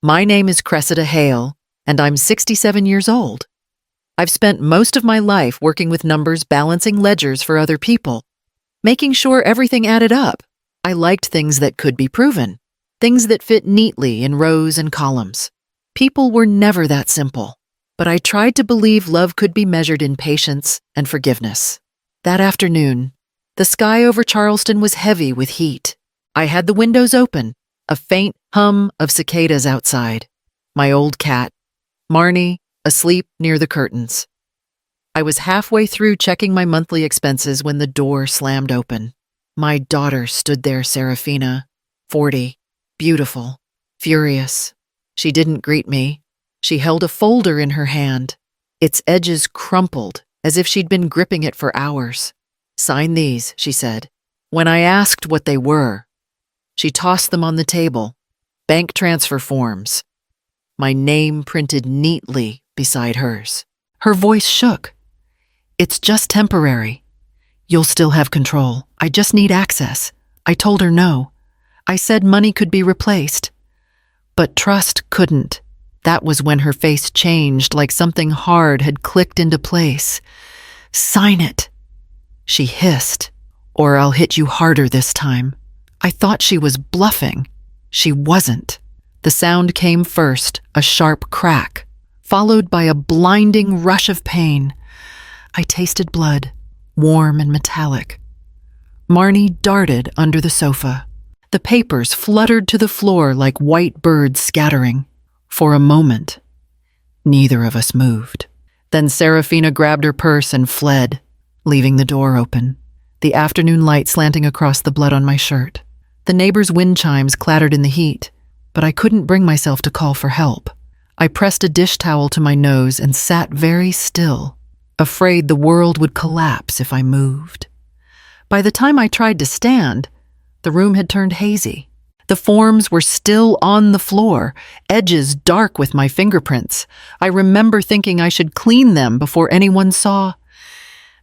My name is Cressida Hale, and I'm 67 years old. I've spent most of my life working with numbers, balancing ledgers for other people, making sure everything added up. I liked things that could be proven, things that fit neatly in rows and columns. People were never that simple, but I tried to believe love could be measured in patience and forgiveness. That afternoon, the sky over Charleston was heavy with heat. I had the windows open, a faint hum of cicadas outside. My old cat, Marnie, asleep near the curtains. I was halfway through checking my monthly expenses when the door slammed open. My daughter stood there, Serafina, 40, beautiful, furious. She didn't greet me. She held a folder in her hand. Its edges crumpled as if she'd been gripping it for hours. "Sign these," she said. When I asked what they were, she tossed them on the table. Bank transfer forms. My name printed neatly beside hers. Her voice shook. "It's just temporary. You'll still have control. I just need access." I told her no. I said money could be replaced. But trust couldn't. That was when her face changed, like something hard had clicked into place. "Sign it," she hissed, "or I'll hit you harder this time." I thought she was bluffing. She wasn't. The sound came first, a sharp crack, followed by a blinding rush of pain. I tasted blood, warm and metallic. Marnie darted under the sofa. The papers fluttered to the floor like white birds scattering. For a moment, neither of us moved. Then Serafina grabbed her purse and fled, leaving the door open, the afternoon light slanting across the blood on my shirt. The neighbors' wind chimes clattered in the heat, but I couldn't bring myself to call for help. I pressed a dish towel to my nose and sat very still, afraid the world would collapse if I moved. By the time I tried to stand, the room had turned hazy. The forms were still on the floor, edges dark with my fingerprints. I remember thinking I should clean them before anyone saw.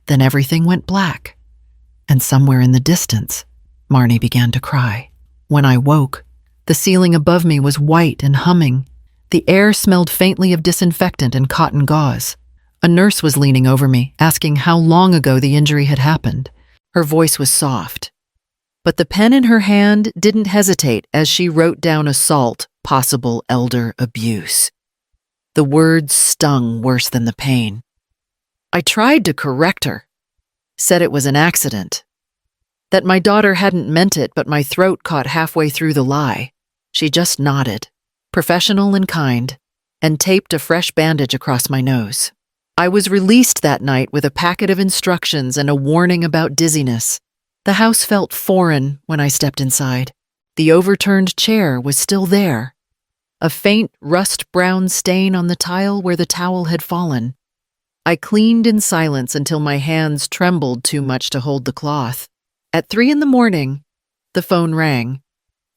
Then everything went black, and somewhere in the distance, Marnie began to cry. When I woke, the ceiling above me was white and humming. The air smelled faintly of disinfectant and cotton gauze. A nurse was leaning over me, asking how long ago the injury had happened. Her voice was soft, but the pen in her hand didn't hesitate as she wrote down assault, possible elder abuse. The words stung worse than the pain. I tried to correct her, said it was an accident, that my daughter hadn't meant it, but my throat caught halfway through the lie. She just nodded, professional and kind, and taped a fresh bandage across my nose. I was released that night with a packet of instructions and a warning about dizziness. The house felt foreign when I stepped inside. The overturned chair was still there, a faint rust-brown stain on the tile where the towel had fallen. I cleaned in silence until my hands trembled too much to hold the cloth. At 3 a.m, the phone rang.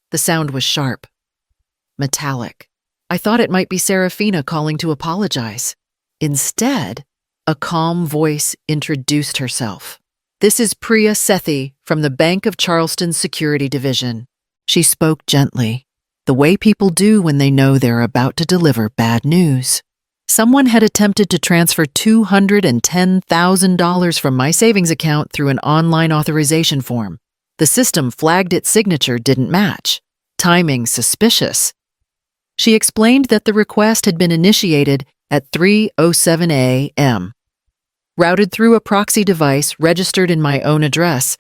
The sound was sharp, metallic. I thought it might be Serafina calling to apologize. Instead, a calm voice introduced herself. "This is Priya Sethi from the Bank of Charleston Security Division." She spoke gently, the way people do when they know they're about to deliver bad news. Someone had attempted to transfer $210,000 from my savings account through an online authorization form. The system flagged its signature didn't match. Timing suspicious. She explained that the request had been initiated at 3:07 a.m. Routed through a proxy device registered in my own address.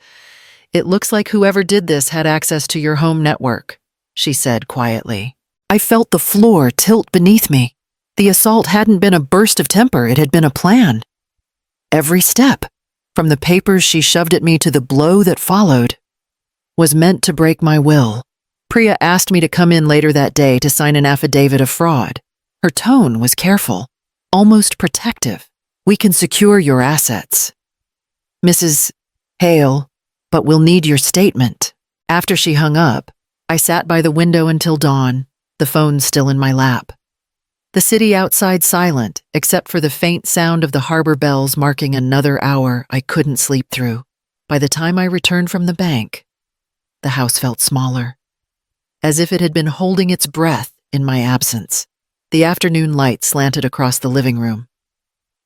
"It looks like whoever did this had access to your home network," she said quietly. I felt the floor tilt beneath me. The assault hadn't been a burst of temper, it had been a plan. Every step, from the papers she shoved at me to the blow that followed, was meant to break my will. Priya asked me to come in later that day to sign an affidavit of fraud. Her tone was careful, almost protective. "We can secure your assets, Mrs. Hale, but we'll need your statement." After she hung up, I sat by the window until dawn, the phone still in my lap. The city outside silent, except for the faint sound of the harbor bells marking another hour I couldn't sleep through. By the time I returned from the bank, the house felt smaller, as if it had been holding its breath in my absence. The afternoon light slanted across the living room,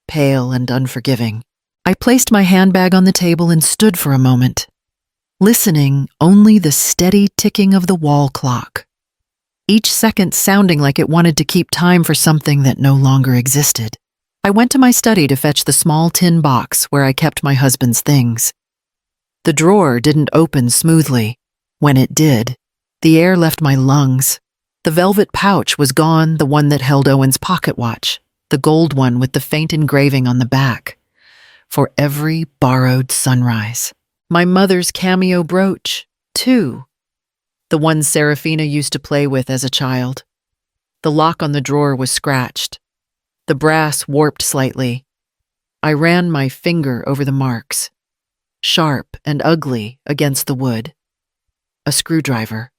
pale and unforgiving. I placed my handbag on the table and stood for a moment, listening only the steady ticking of the wall clock, each second sounding like it wanted to keep time for something that no longer existed. I went to my study to fetch the small tin box where I kept my husband's things. The drawer didn't open smoothly. When it did, the air left my lungs. The velvet pouch was gone, the one that held Owen's pocket watch, the gold one with the faint engraving on the back. For every borrowed sunrise. My mother's cameo brooch, too. The one Serafina used to play with as a child. The lock on the drawer was scratched. The brass warped slightly. I ran my finger over the marks, sharp and ugly against the wood. A screwdriver.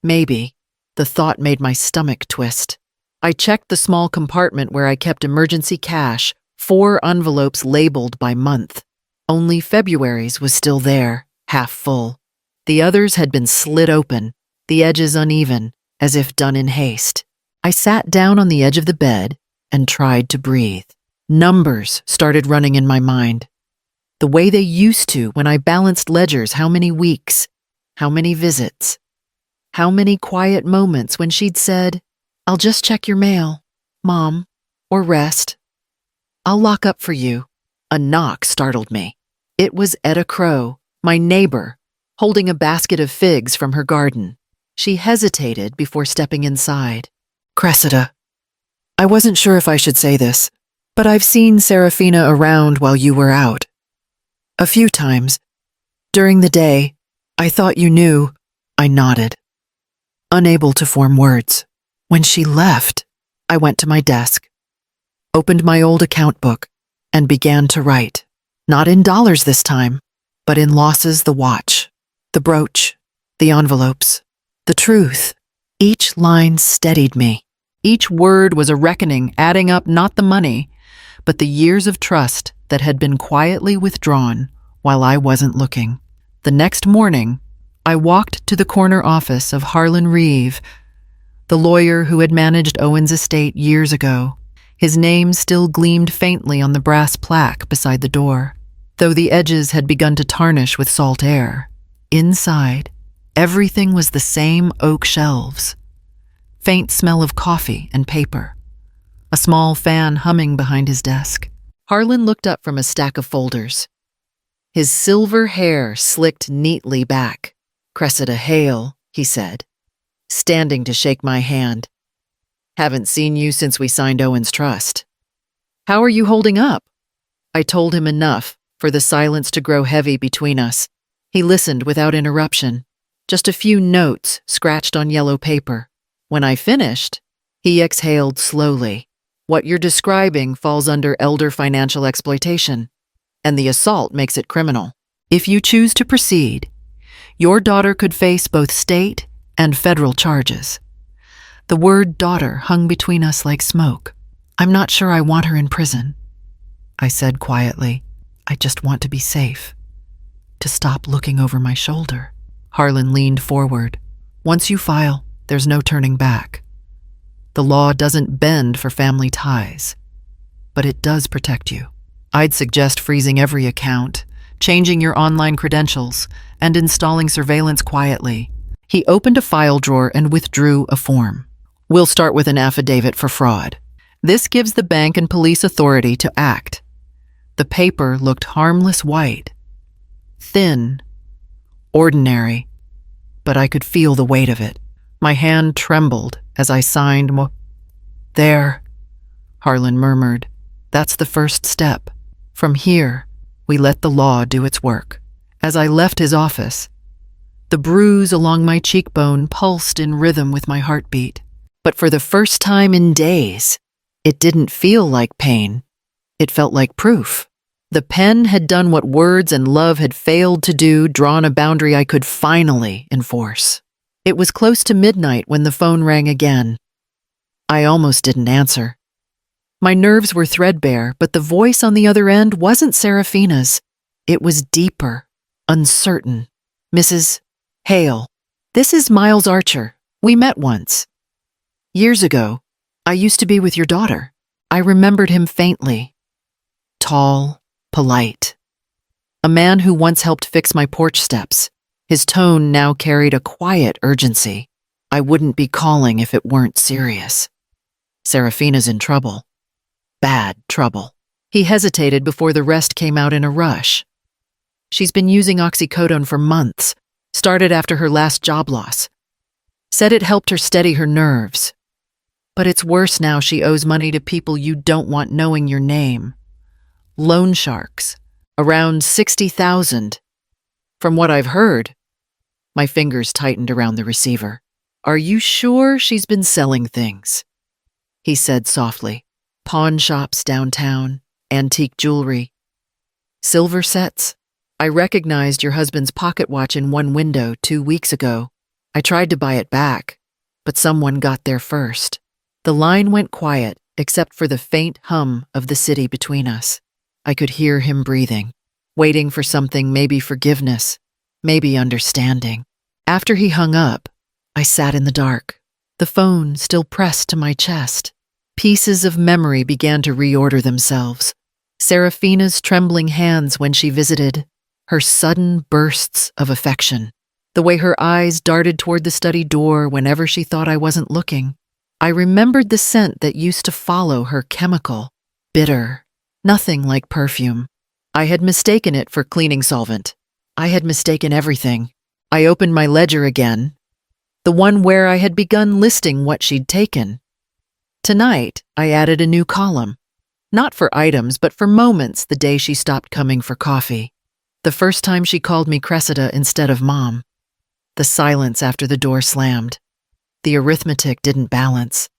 Maybe. The thought made my stomach twist. I checked the small compartment where I kept emergency cash, 4 envelopes labeled by month. Only February's was still there, half full. The others had been slit open, the edges uneven, as if done in haste. I sat down on the edge of the bed and tried to breathe. Numbers started running in my mind. The way they used to when I balanced ledgers, how many weeks, how many visits, how many quiet moments when she'd said, "I'll just check your mail, Mom, or rest. I'll lock up for you." A knock startled me. It was Etta Crow, my neighbor, holding a basket of figs from her garden. She hesitated before stepping inside. "Cressida, I wasn't sure if I should say this, but I've seen Serafina around while you were out. A few times. During the day, I thought you knew." I nodded, unable to form words. When she left, I went to my desk, opened my old account book, and began to write. Not in dollars this time, but in losses: the watch, the brooch, the envelopes, the truth. Each line steadied me. Each word was a reckoning, adding up not the money, but the years of trust that had been quietly withdrawn while I wasn't looking. The next morning, I walked to the corner office of Harlan Reeve, the lawyer who had managed Owen's estate years ago. His name still gleamed faintly on the brass plaque beside the door, though the edges had begun to tarnish with salt air. Inside, everything was the same oak shelves. Faint smell of coffee and paper. A small fan humming behind his desk. Harlan looked up from a stack of folders. His silver hair slicked neatly back. "Cressida Hale," he said, standing to shake my hand. "Haven't seen you since we signed Owen's trust. How are you holding up?" I told him enough for the silence to grow heavy between us. He listened without interruption, just a few notes scratched on yellow paper. When I finished, he exhaled slowly. "What you're describing falls under elder financial exploitation, and the assault makes it criminal. If you choose to proceed, your daughter could face both state and federal charges." The word daughter hung between us like smoke. "I'm not sure I want her in prison," I said quietly. "I just want to be safe, to stop looking over my shoulder." Harlan leaned forward. "Once you file, there's no turning back. The law doesn't bend for family ties, but it does protect you. I'd suggest freezing every account, changing your online credentials, and installing surveillance quietly." He opened a file drawer and withdrew a form. "We'll start with an affidavit for fraud. This gives the bank and police authority to act." The paper looked harmless white, thin, ordinary, but I could feel the weight of it. My hand trembled as I signed. "There," Harlan murmured. "That's the first step. From here, we let the law do its work." As I left his office, the bruise along my cheekbone pulsed in rhythm with my heartbeat. But for the first time in days, it didn't feel like pain. It felt like proof. The pen had done what words and love had failed to do, drawn a boundary I could finally enforce. It was close to midnight when the phone rang again. I almost didn't answer. My nerves were threadbare, but the voice on the other end wasn't Serafina's. It was deeper, uncertain. "Mrs. Hale, this is Miles Archer. We met once." Years ago, I used to be with your daughter. I remembered him faintly. Tall, polite. A man who once helped fix my porch steps. His tone now carried a quiet urgency. I wouldn't be calling if it weren't serious. Serafina's in trouble. Bad trouble. He hesitated before the rest came out in a rush. She's been using oxycodone for months, started after her last job loss. Said it helped her steady her nerves. But it's worse now. She owes money to people you don't want knowing your name. Loan sharks. Around 60,000. From what I've heard. My fingers tightened around the receiver. Are you sure she's been selling things? He said softly. Pawn shops downtown, antique jewelry. Silver sets. I recognized your husband's pocket watch in one window 2 weeks ago. I tried to buy it back, but someone got there first. The line went quiet, except for the faint hum of the city between us. I could hear him breathing, waiting for something, maybe forgiveness, maybe understanding. After he hung up, I sat in the dark, the phone still pressed to my chest. Pieces of memory began to reorder themselves. Serafina's trembling hands when she visited, her sudden bursts of affection, the way her eyes darted toward the study door whenever she thought I wasn't looking. I remembered the scent that used to follow her, chemical, bitter, nothing like perfume. I had mistaken it for cleaning solvent. I had mistaken everything. I opened my ledger again, the one where I had begun listing what she'd taken. Tonight, I added a new column, not for items, but for moments the day she stopped coming for coffee. The first time she called me Cressida instead of Mom. The silence after the door slammed. The arithmetic didn't balance.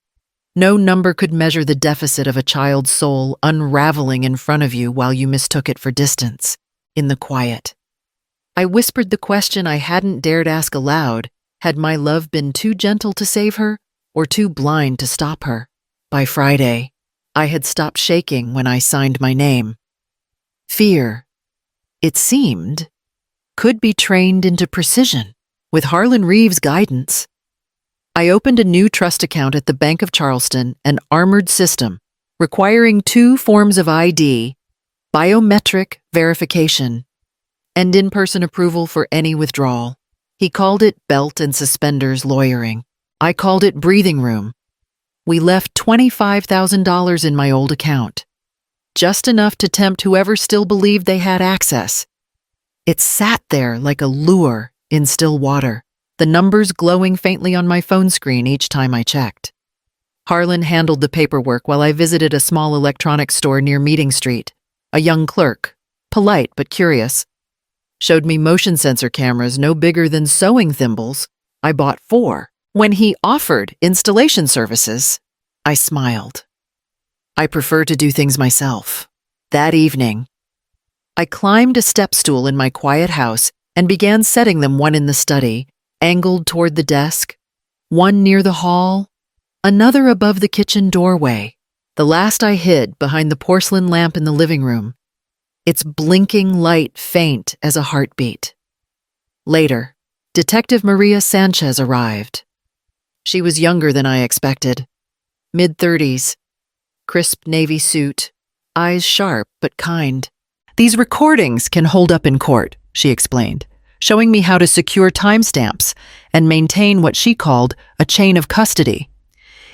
No number could measure the deficit of a child's soul unraveling in front of you while you mistook it for distance, in the quiet. I whispered the question I hadn't dared ask aloud. Had my love been too gentle to save her, or too blind to stop her? By Friday, I had stopped shaking when I signed my name. Fear, it seemed, could be trained into precision with Harlan Reeves' guidance. I opened a new trust account at the Bank of Charleston, an armored system, requiring 2 forms of ID, biometric verification, and in-person approval for any withdrawal. He called it belt and suspenders lawyering. I called it breathing room. We left $25,000 in my old account, just enough to tempt whoever still believed they had access. It sat there like a lure in still water, the numbers glowing faintly on my phone screen each time I checked. Harlan handled the paperwork while I visited a small electronics store near Meeting Street. A young clerk, polite but curious, showed me motion sensor cameras no bigger than sewing thimbles. I bought 4. When he offered installation services, I smiled. I prefer to do things myself. That evening, I climbed a step stool in my quiet house and began setting them, one in the study, angled toward the desk, one near the hall, another above the kitchen doorway. The last I hid behind the porcelain lamp in the living room, its blinking light faint as a heartbeat. Later, Detective Maria Sanchez arrived. She was younger than I expected, mid-30s, crisp navy suit, eyes sharp but kind. These recordings can hold up in court, she explained, showing me how to secure timestamps and maintain what she called a chain of custody.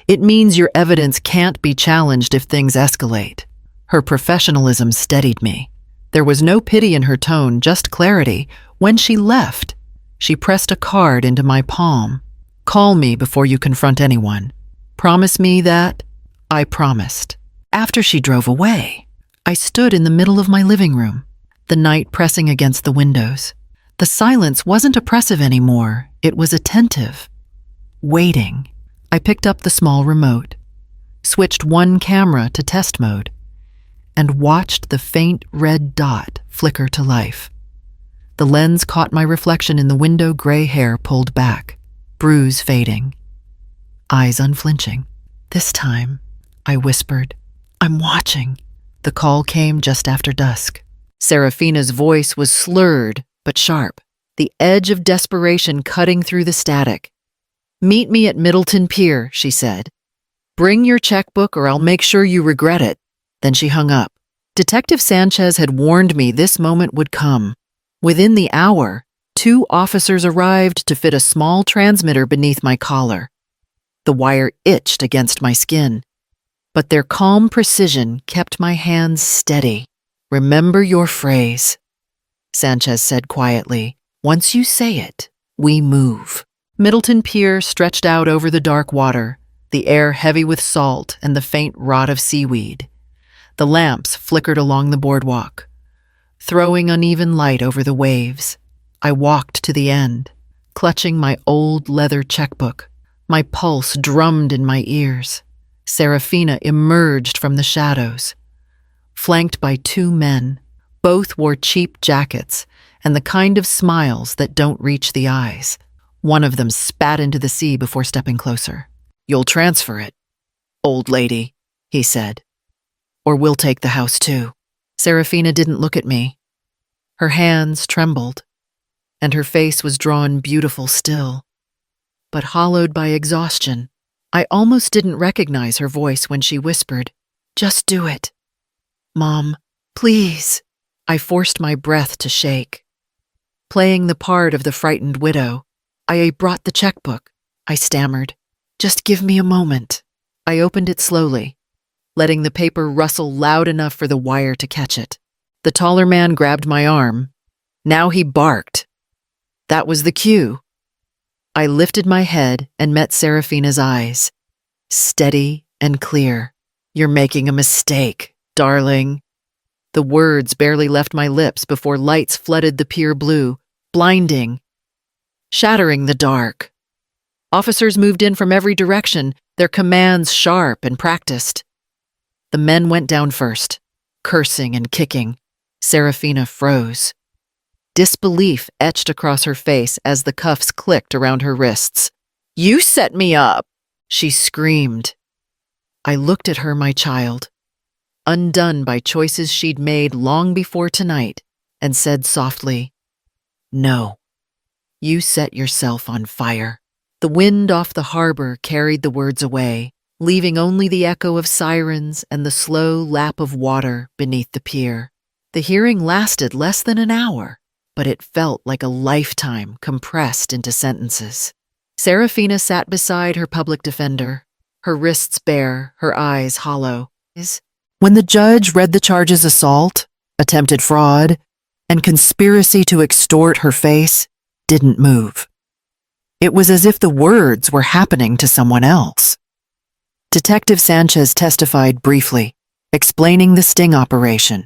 It means your evidence can't be challenged if things escalate. Her professionalism steadied me. There was no pity in her tone, just clarity. When she left, she pressed a card into my palm. Call me before you confront anyone. Promise me that? I promised. After she drove away, I stood in the middle of my living room, the night pressing against the windows. The silence wasn't oppressive anymore. It was attentive. Waiting. I picked up the small remote, switched one camera to test mode, and watched the faint red dot flicker to life. The lens caught my reflection in the window, gray hair pulled back, bruise fading, eyes unflinching. This time, I whispered, I'm watching. The call came just after dusk. Serafina's voice was slurred but sharp, the edge of desperation cutting through the static. Meet me at Middleton Pier, she said. Bring your checkbook or I'll make sure you regret it. Then she hung up. Detective Sanchez had warned me this moment would come. Within the hour, 2 officers arrived to fit a small transmitter beneath my collar. The wire itched against my skin, but their calm precision kept my hands steady. Remember your phrase, Sanchez said quietly. Once you say it, we move. Middleton Pier stretched out over the dark water, the air heavy with salt and the faint rot of seaweed. The lamps flickered along the boardwalk, throwing uneven light over the waves. I walked to the end, clutching my old leather checkbook. My pulse drummed in my ears. Serafina emerged from the shadows, flanked by 2 men. Both wore cheap jackets and the kind of smiles that don't reach the eyes. One of them spat into the sea before stepping closer. You'll transfer it, old lady, he said. Or we'll take the house too. Serafina didn't look at me. Her hands trembled, and her face was drawn beautiful still, but hollowed by exhaustion. I almost didn't recognize her voice when she whispered, "Just do it. Mom, please." I forced my breath to shake. Playing the part of the frightened widow, I brought the checkbook. I stammered, "Just give me a moment." I opened it slowly, letting the paper rustle loud enough for the wire to catch it. The taller man grabbed my arm. Now he barked. That was the cue. I lifted my head and met Serafina's eyes, steady and clear. "You're making a mistake, darling." The words barely left my lips before lights flooded the pier blue, blinding, shattering the dark. Officers moved in from every direction, their commands sharp and practiced. The men went down first, cursing and kicking. Serafina froze. Disbelief etched across her face as the cuffs clicked around her wrists. "You set me up!" she screamed. I looked at her, my child, undone by choices she'd made long before tonight, and said softly, "No, you set yourself on fire." The wind off the harbor carried the words away, leaving only the echo of sirens and the slow lap of water beneath the pier. The hearing lasted less than an hour, but it felt like a lifetime compressed into sentences. Serafina sat beside her public defender, her wrists bare, her eyes hollow. When the judge read the charges assault, attempted fraud, and conspiracy to extort, her face didn't move. It was as if the words were happening to someone else. Detective Sanchez testified briefly, explaining the sting operation,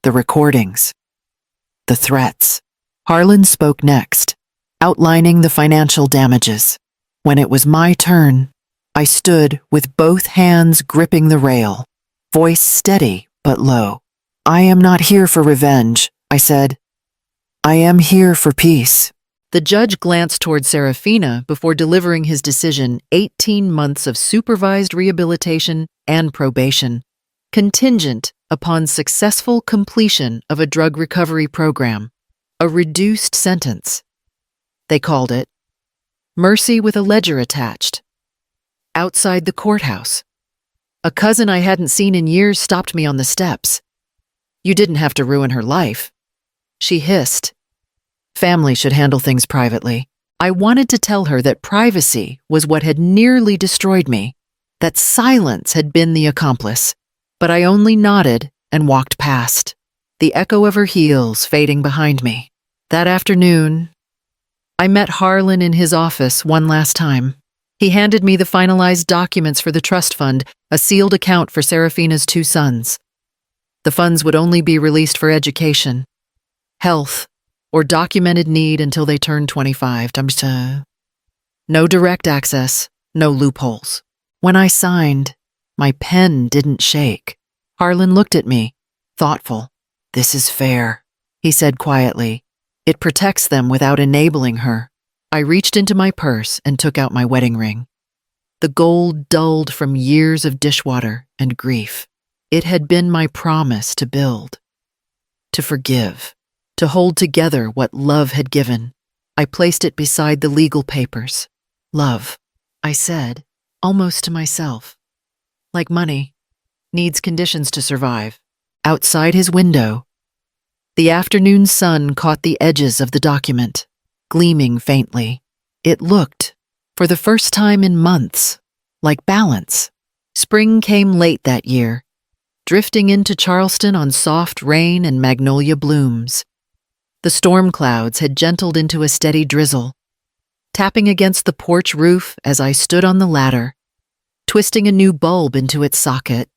the recordings, the threats. Harlan spoke next, outlining the financial damages. When it was my turn, I stood with both hands gripping the rail, voice steady but low. "I am not here for revenge," I said. "I am here for peace." The judge glanced toward Serafina before delivering his decision: 18 months of supervised rehabilitation and probation, contingent upon successful completion of a drug recovery program. A reduced sentence, they called it. Mercy with a ledger attached. Outside the courthouse, a cousin I hadn't seen in years stopped me on the steps. "You didn't have to ruin her life," she hissed. "Family should handle things privately." I wanted to tell her that privacy was what had nearly destroyed me, that silence had been the accomplice, but I only nodded and walked past, the echo of her heels fading behind me. That afternoon, I met Harlan in his office one last time. He handed me the finalized documents for the trust fund, a sealed account for Serafina's 2 sons. The funds would only be released for education, health, or documented need until they turned 25. No direct access, no loopholes. When I signed, my pen didn't shake. Harlan looked at me, thoughtful. "This is fair," he said quietly. "It protects them without enabling her." I reached into my purse and took out my wedding ring. The gold dulled from years of dishwater and grief. It had been my promise to build, to forgive, to hold together what love had given. I placed it beside the legal papers. Love, I said, almost to myself. Like money, needs conditions to survive. Outside his window, the afternoon sun caught the edges of the document, gleaming faintly. It looked, for the first time in months, like balance. Spring came late that year, drifting into Charleston on soft rain and magnolia blooms. The storm clouds had gentled into a steady drizzle, tapping against the porch roof as I stood on the ladder, twisting a new bulb into its socket.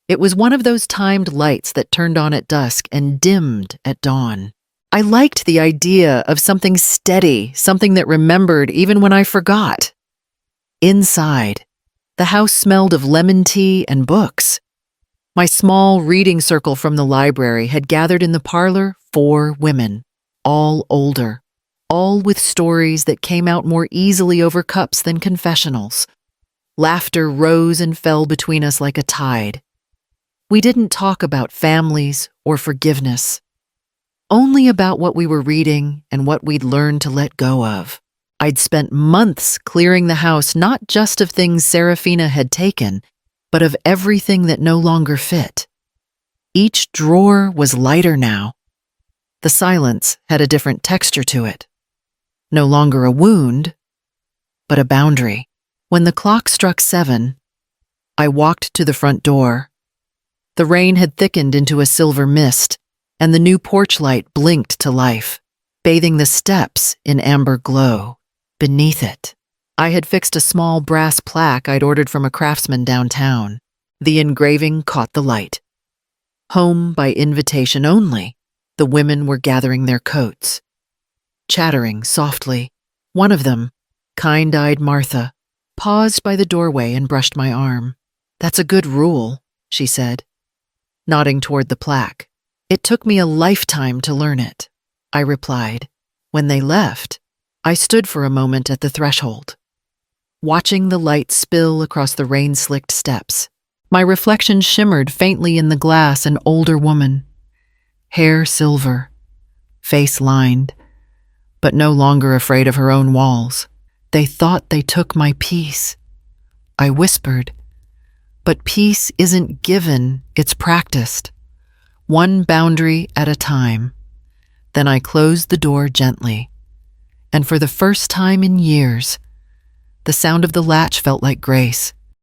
It was one of those timed lights that turned on at dusk and dimmed at dawn. I liked the idea of something steady, something that remembered even when I forgot. Inside, the house smelled of lemon tea and books. My small reading circle from the library had gathered in the parlor 4 women, all older, all with stories that came out more easily over cups than confessionals. Laughter rose and fell between us like a tide. We didn't talk about families or forgiveness, only about what we were reading and what we'd learned to let go of. I'd spent months clearing the house not just of things Serafina had taken, but of everything that no longer fit. Each drawer was lighter now. The silence had a different texture to it. No longer a wound, but a boundary. When the clock struck 7, I walked to the front door. The rain had thickened into a silver mist, and the new porch light blinked to life, bathing the steps in amber glow. Beneath it, I had fixed a small brass plaque I'd ordered from a craftsman downtown. The engraving caught the light. Home by invitation only. The women were gathering their coats, chattering softly. One of them, kind-eyed Martha, paused by the doorway and brushed my arm. "That's a good rule," she said, nodding toward the plaque. "It took me a lifetime to learn it," I replied. When they left, I stood for a moment at the threshold, watching the light spill across the rain-slicked steps. My reflection shimmered faintly in the glass, an older woman, hair silver, face lined, but no longer afraid of her own walls. "They thought they took my peace," I whispered. "But peace isn't given, it's practiced, one boundary at a time." Then I closed the door gently, and for the first time in years, the sound of the latch felt like grace.